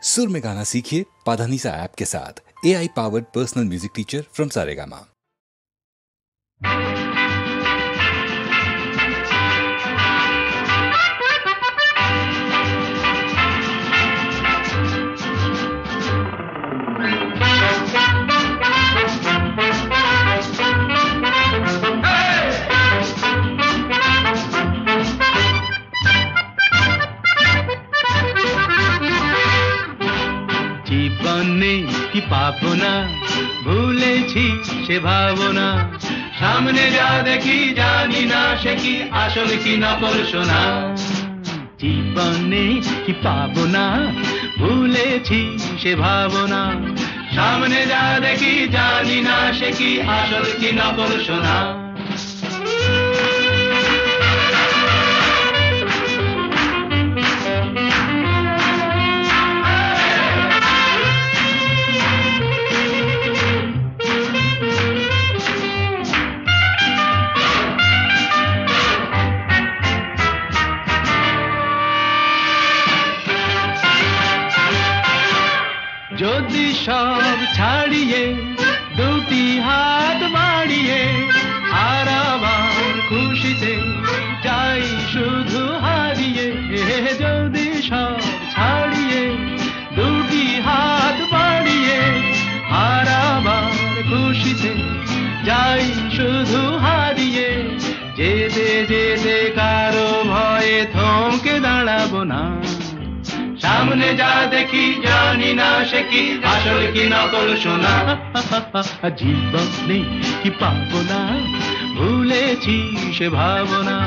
सुर में गाना सीखिए पाधानीसा ऐप के साथ। AI powered personal music teacher from Saregama. জীবনে কি পাবো না, ভুলেছি সে ভাবনা, সামনে যা দেখি জানি না সে কি আসল কি নকল সোনা। জীবনে কি পাবো না, ভুলেছি সে ভাবনা, সামনে যা দেখি জানি না সে কি আসল কি নকল সোনা। যদি সব ছাড়িয়ে দুটি হাত বাড়িয়ে আর আবার খুশিতে যাই শুধু হারিয়ে, যদি সব ছাড়িয়ে দুটি হাত বাড়িয়ে আর আবার খুশিতে যাই শুধু হারিয়ে, যেতে যেতে কারো ভয়ে থমকে দাঁড়াবো না, সামনে যা দেখি জানি না সে কি আসল কি নকল সোনা। জীবনে কি পাবো না, ভুলেছি সে ভাবনা,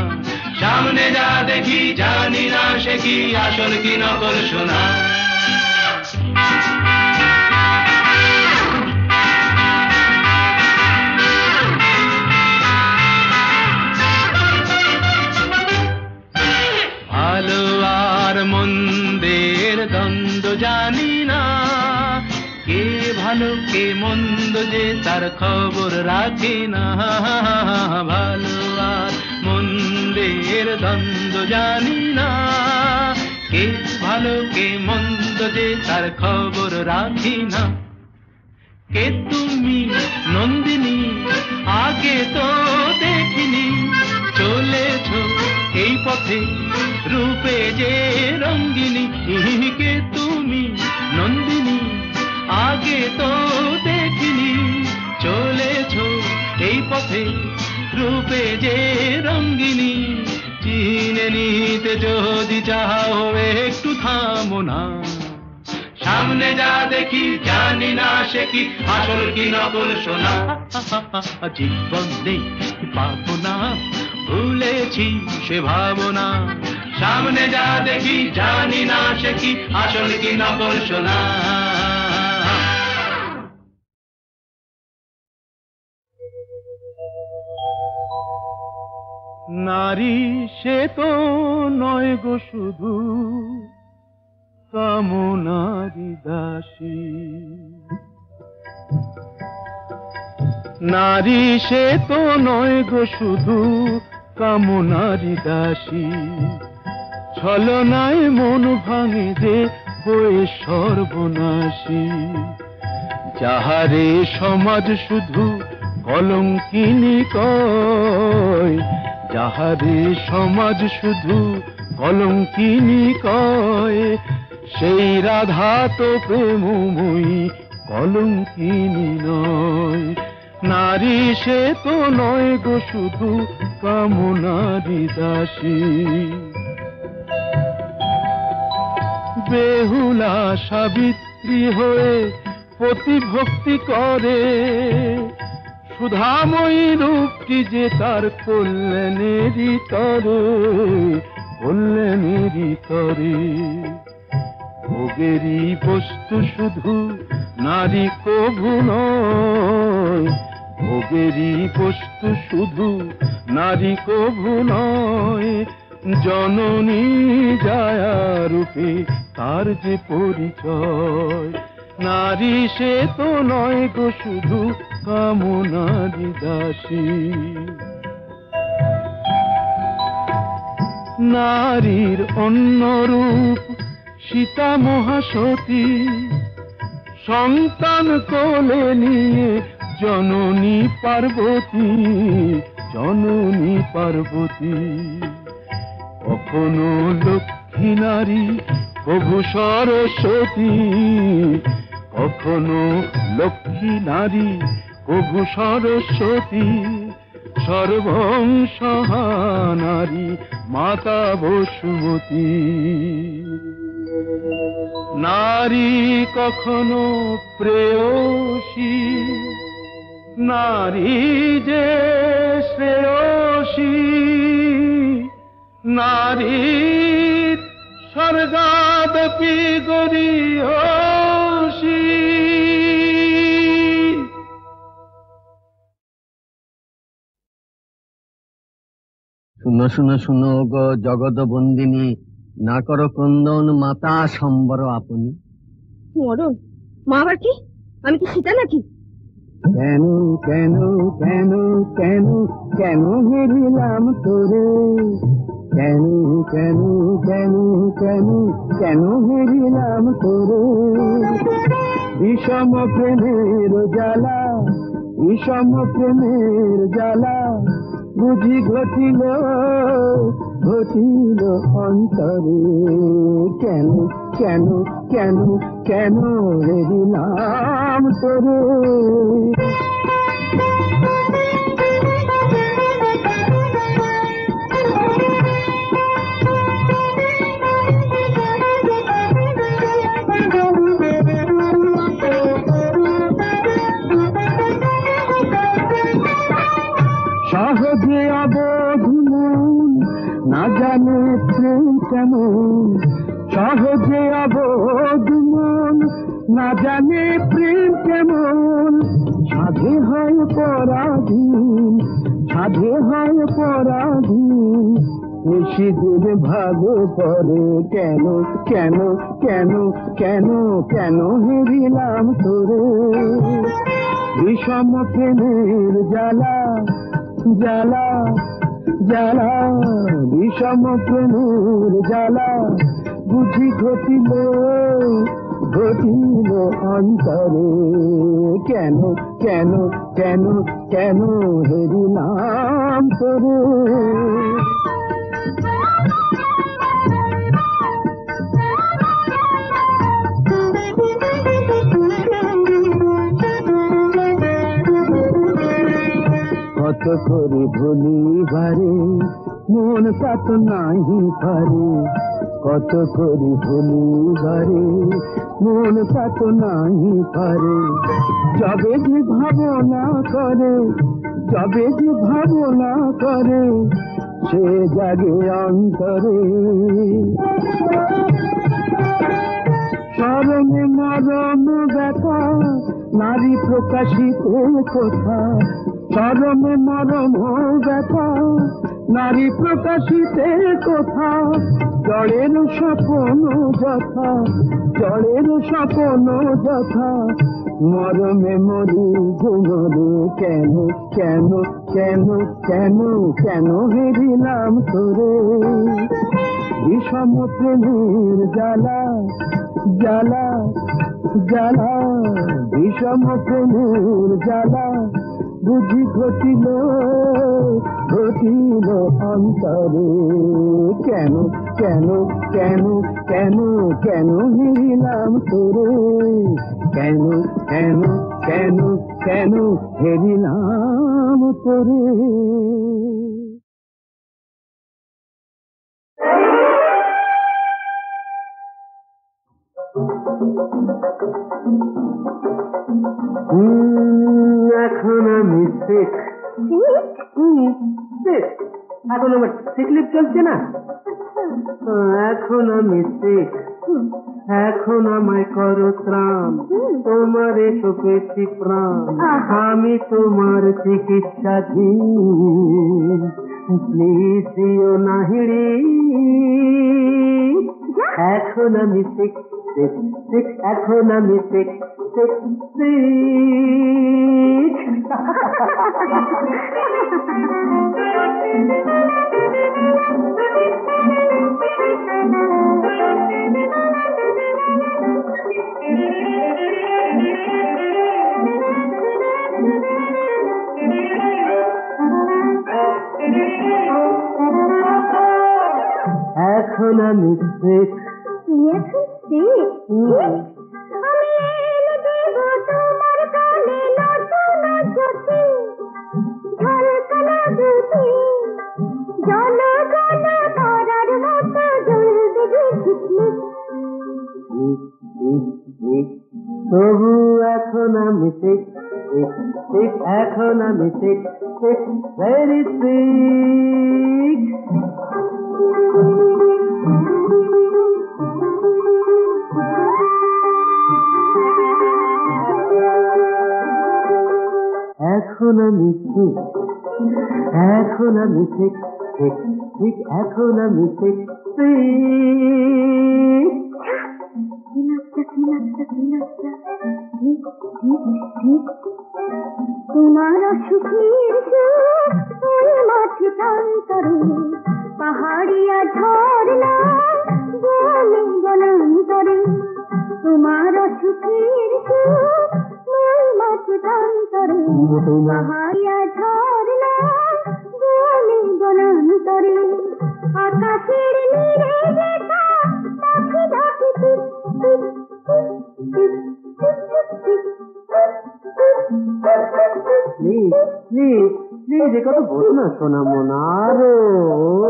সামনে যা দেখি জানি না সে কি আসল কি নকল সোনা। ভালো আর মন্দের দ্বন্দ্ব জানি না, কে ভালো কে মন্দ যে তার খবর রাখে না। ভালো আর মন্দের দ্বন্দ্ব জানি না, কে ভালো কে মন্দ যে তার খবর রাখি না। কে তুমি নন্দিনী আগে তো দেখিনি, চলেছো এই পথে রূপে যে রঙ্গিনী। কে তুমি নন্দিনী আগে তো দেখিনি, চলেছো এই পথে রূপে যে রঙ্গিনী। চিনে নিতে যদি চাও একটু থামো না, সামনে যা দেখি জানি না সে কি আসল কি নকল সোনা। জীবনে কি পাবো না, ভুলেছি সে ভাবনা, সামনে যা দেখি জানি না সে কি আসল কি নকল সোনা। নারী সে তো নয় গো শুধু কামনারি দাসী, নারী সে তো নয় গো শুধু কামনারি দাসী। ছলনায় মন ভাঙে যে হয়ে সর্বনাশী, যাহারে সমাজ শুধু কলঙ্কিনী কয়, যাহারে সমাজ শুধু কলঙ্কিনী কয়, সেই রাধা তো প্রেমময়ী কলঙ্কিনী নয়। নারী সে তো নয় গো শুধু কামনারি দাসী। বেহুলা সাবিত্রী হয়ে প্রতিভক্তি করে, সুধাময়ী রূপটি যে তার কল্যাণেরই তরে, কল্যাণেরই তরে। ভোগেরই বস্তু শুধু নারী কভু নয়, ভোগেরই বস্তু শুধু নারী কভু নয়। জননী জায়া রূপে তার যে পরিচয়, নারী সে তো নয় গো শুধু কামনারি দাসী। নারীর অন্য রূপ সীতা মহাসতী সন্তান কোলে নিয়ে জননী পার্বতী, জননী পার্বতী। কখনো লক্ষ্মী নারী প্রভু সরস্বতী, কখনো লক্ষ্মী নারী প্রভু সরস্বতী, সর্বংসহা নারী মাতা বসুমতী। নারী কখনো প্রেয়সী, নারী যে শ্রেয়সী, নারীর স্বর্গাদপি গরীয়সী। শুনো শুনো শুনো গো জগৎ বন্দিনী, না করো ক্রন্দন মাতা সম্বর আপনি। মরণ মা আবার কি? আমি কি সীতা নাকি? কেন কেন কেন কেন কেন হেরিলাম তোরে, কেন কেন কেন কেন কেন হেরিলাম তোরে। বিষম প্রেমের জ্বালা, বিষম প্রেমের জ্বালা বুঝি ঘটিল ঘটিল অন্তরে। কেন কেন কেন কেন হেরিলাম তোরে। সহজে অবোধ মন না জানে প্রেম কেমন, সহজে অবোধ মন না জানে প্রেম কেমন। সাধে হয় পরাধীন, সাধে হয় পরাধীন, নিশিদিন ভাগে পড়ে। কেন কেন কেন কেন কেন হেরিলাম তোরে। বিষম প্রেমের জ্বালা জ্বালা জ্বালা, বিষম প্রেমের জ্বালা বুঝি ঘটিল ঘটিল অন্তরে। কেন কেন কেন কেন হেরিলাম তোরে। কত করে ভুলিবারে মন কত নাহি পারে, কত করে ভুলিবারে মন কত নাহি পারে। যবে যে ভাবনা করে, যবে যে ভাবনা করে, সে জাগে অন্তরে। চরণে মরণ ব্যথা নারী প্রকাশিত কথা, চরণে মরণ ব্যথা নারী প্রকাশিতে কথা। জড়ের স্বপন যথা, জড়ের স্বপন যথা, মরমে মরি ঘুমরে। কেন কেন কেন কেন কেন হেরিলাম তোরে। বিষম প্রেমের জ্বালা জ্বালা জ্বালা, বিষম প্রেমের জ্বালা বুঝি ঘটিল ঘটিল অন্তরে। কেন কেন কেন কেন কেন হেরিলাম তোরে। কেন কেন কেন কেন হেরিলাম তোরে। এখন আমি শেখ, এখন আমার সিকলিপ চলছে না। এখন আমি শেখ, এখন আমায় করো ত্রাণ, তোমারে তো পেয়েছি প্রাণ, আমি তোমার চিকিৎসাধীন। প্লিজ দিও না হিড়ি, এখন আমি শেখ শেখ শেখ, এখন আমি শেখ শেখ শেখ। এখন আমি ঠিক তুমি এখন ঠিক? আমি এনে দেব তোমার গানে নতুন জ্যোতি, ঝলকানো জ্যোতি, জল জল তারার মতো জ্বলবে ঝিকমিক। তবু এখন আমি ঠিক ঠিক ঠিক, এখন আমি ঠিক ঠিক, ভেরি ঠিক। এখন আমি ঠিক, এখন আমি ঠিক ঠিক ঠিক, এখন আমি ঠিক ঠিক। তোমার সুখের সুখ ওই মাঠে প্রান্তরে, পাহাড়িয়া ঝর্ণা বনে বনান্তরে। তোমার সুখের সুখ ওই মাঠে প্রান্তরে, পাহাড়িয়া ঝর্ণা বনে বনান্তরে। আকাশের নীরে দেখা পাখি ডাকে টিক টিক টিক টিক টিক। প্লিজ প্লিজ এ কথা বলো না সোনা মন, আরো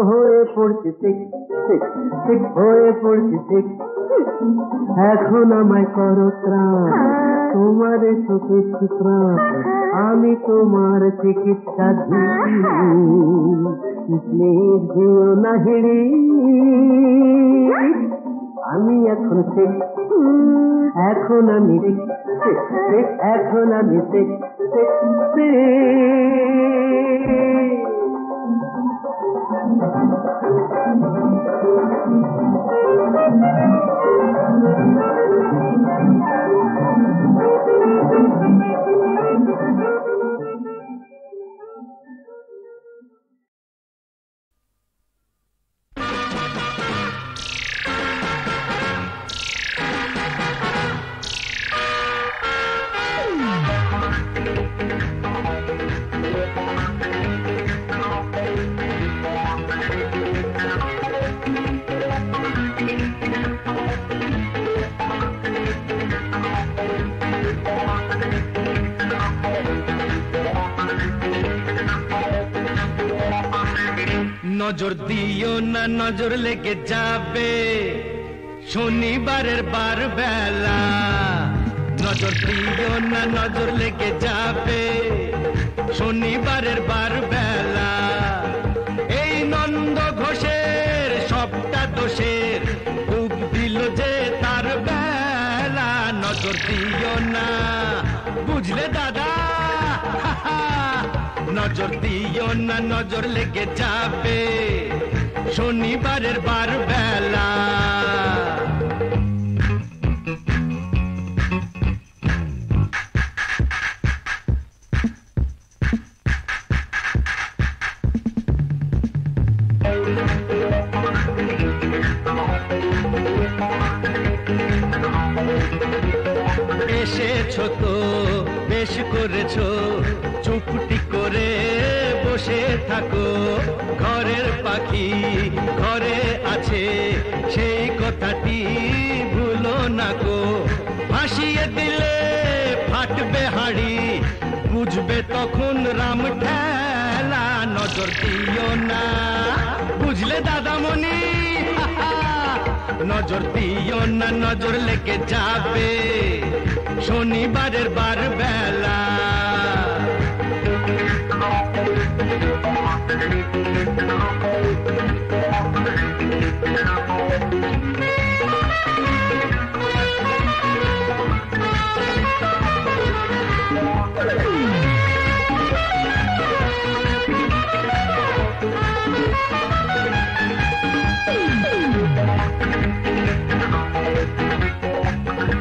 হয়ে পড়ছে ঠিক ঠিক ঠিক, হয়ে পড়ছে ঠিক। এখন আমায় করো ত্রাণ, তোমার সুখেছি প্রাণ, আমি তোমার চিকিৎসা প্লিজ দিও না হিড়ি। আমি এখন ঠিক, এখন আমি ঠিক ঠিক, এখন আমি ঠিক ঠিক ঠিক। নজর দিও না, নজর লেগে যাবে শনিবারের বার বেলা। নজর দিও না, নজর লেগে যাবে শনিবারের বার বেলা। এই নন্দ ঘোষের সবটা দোষের খুব দিল যে তার বেলা। নজর দিও না, বুঝলে দাদা, নজর দিও না, নজর লেগে যাবে শনিবারের বার বেলা। এসেছো তো বেশ করেছো, চুপটি করে বসে থাকো। ঘরের পাখি ঘরে আছে সেই কথাটি ভুলো না গো। ভাসিয়ে দিলে ফাটবে হাড়ি, বুঝবে তখন রাম ঠেলা। নজর দিও না, বুঝলে দাদামণি, নজর দিও না, নজর লেগে যাবে শনিবারের বার বেলা।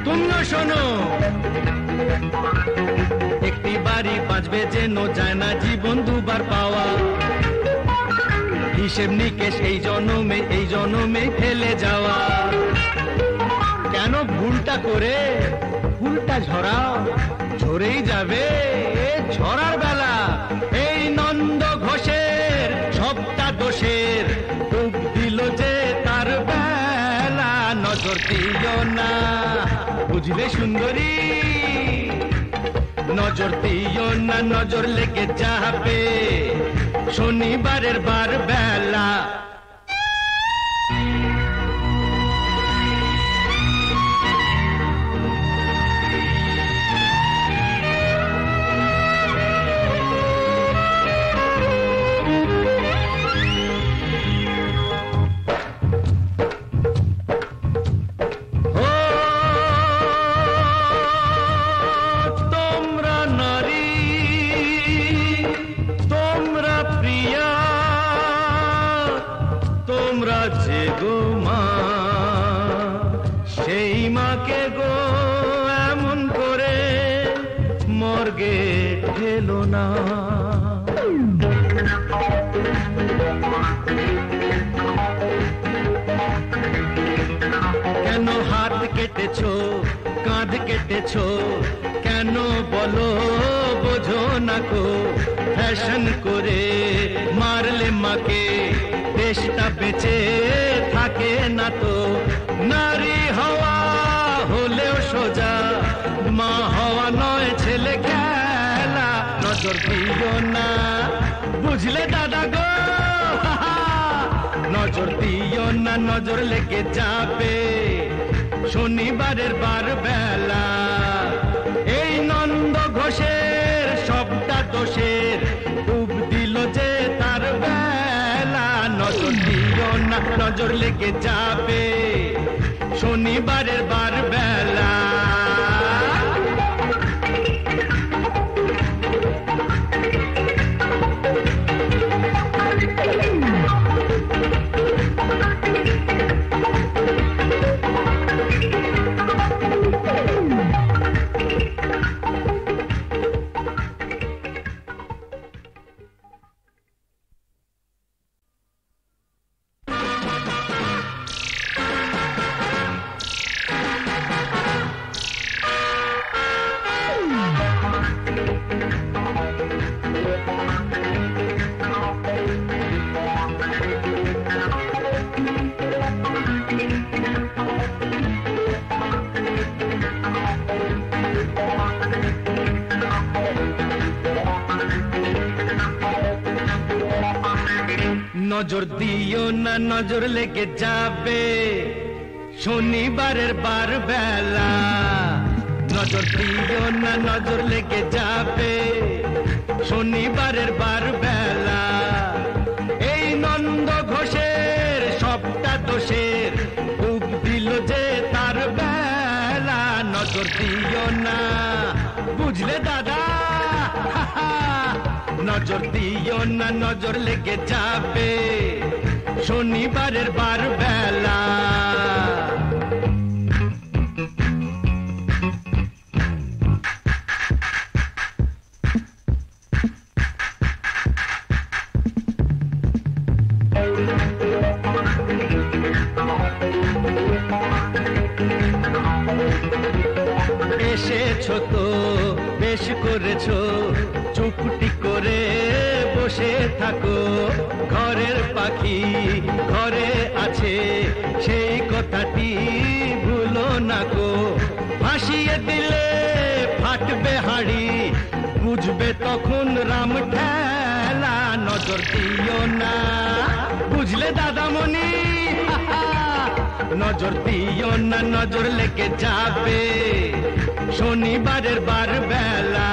তুমিও শোনো, একটি বাড়ি বাঁচবে যেন যায় না জীবন দুবার পাওয়া। হিসেব নিকেশ এই জনমে ফেলে যাওয়া। কেন ভুলটা করে ফুলটা ঝরাও, ঝরেই যাবে ঝরার বেলা। এই নন্দ ঘোষের সবটা দোষের ডুব দিল যে তার বুঝলে সুন্দরী নজর দিও না নজর লেগে যাবে শনিবারের বার বেলা কেন হাত কেটেছো কাঁধ কেটেছো কেন বলো বোঝো না কো ফ্যাশন করে মারলে মাকে দেশটা বেঁচে থাকে না তো নারী হওয়া হলেও সোজা মা হওয়া নয় ছেলে খেলা নজর দিও না বুঝলে দাদা গো নজর দিও না নজর লেগে যাবে শনিবারের বার বেলা এই নন্দ ঘোষের সবটা দোষের ডুব দিল যে তার বেলা নজর দিও না নজর লেগে যাবে শনিবারের বার বেলা নজর দিও না নজর লেগে যাবে শনিবারের বার বেলা নজর দিও না নজর লেগে যাবে শনিবারের বার বেলা এই নন্দ ঘোষের সবটা দোষের ডুব দিল যে তার বেলা নজর দিও না বুঝলে দাদা নজর দিও না নজর লেগে যাবে শনিবারের বার বেলা এসেছো তো বেশ করেছো চুপটি করে বসে থাকো ঘরের পাখি ঘরে আছে সেই কথাটি ভুলো না গো ভাসিয়ে দিলে ফাটবে হাড়ি বুঝবে তখন রাম ঠেলা নজর দিও না বুঝলে দাদামণি নজর দিও না নজর লেগে যাবে শনিবারের বার বেলা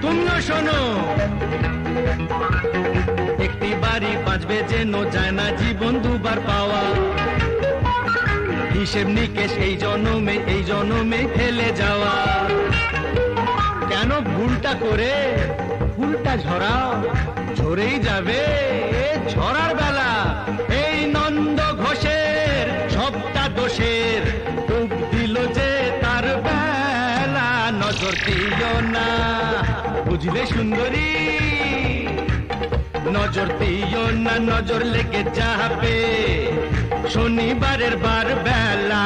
তুমিও শোনো একটি বাড়ি বাঁচবে যেন যায় না জীবন দুবার পাওয়া হিসেব নিকেশ এই জনমে ফেলে যাওয়া কেন ভুলটা করে ফুলটা ঝরাও ঝরেই যাবে ঝরার বেলা এই নন্দ ঘোষের সবটা দোষের ডুব দিল যে তার বেলা নজর দিও না বুঝলে সুন্দরী নজর দিও না নজর লেগে যাবে শনিবারের বার বেলা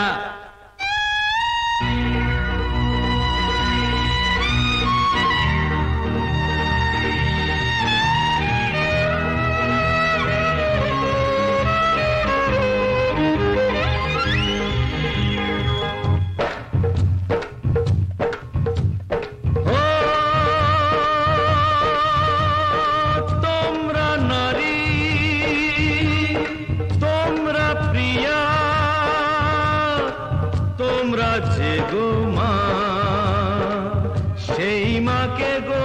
সেই মাকে গো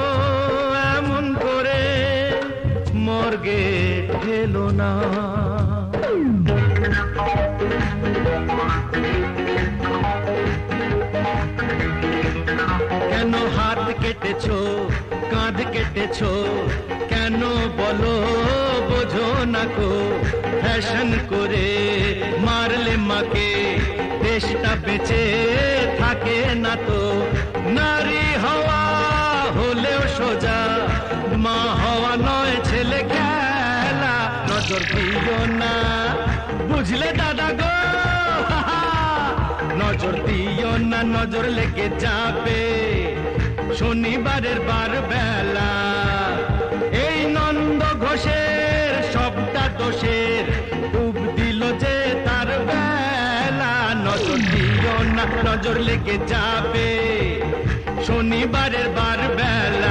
এমন করে মর্গে ঠেলো না কেন হাত কেটেছো কাঁধ কেটেছো কেন বলো বোঝো না কো ফ্যাশন করে মারলে মাকে দেশটা বেঁচে থাকে না তো নারী হওয়া হলেও সোজা মা হওয়া নয় ছেলে খেলা নজর দিও না বুঝলে দাদা গো নজর দিও না নজর লেগে যাবে শনিবারের বার বেলা এই নন্দ ঘোষের সবটা দোষের ডুব দিল যে তার বেলা নজর দিও না নজর লেগে যাবে শনিবারের বার বেলা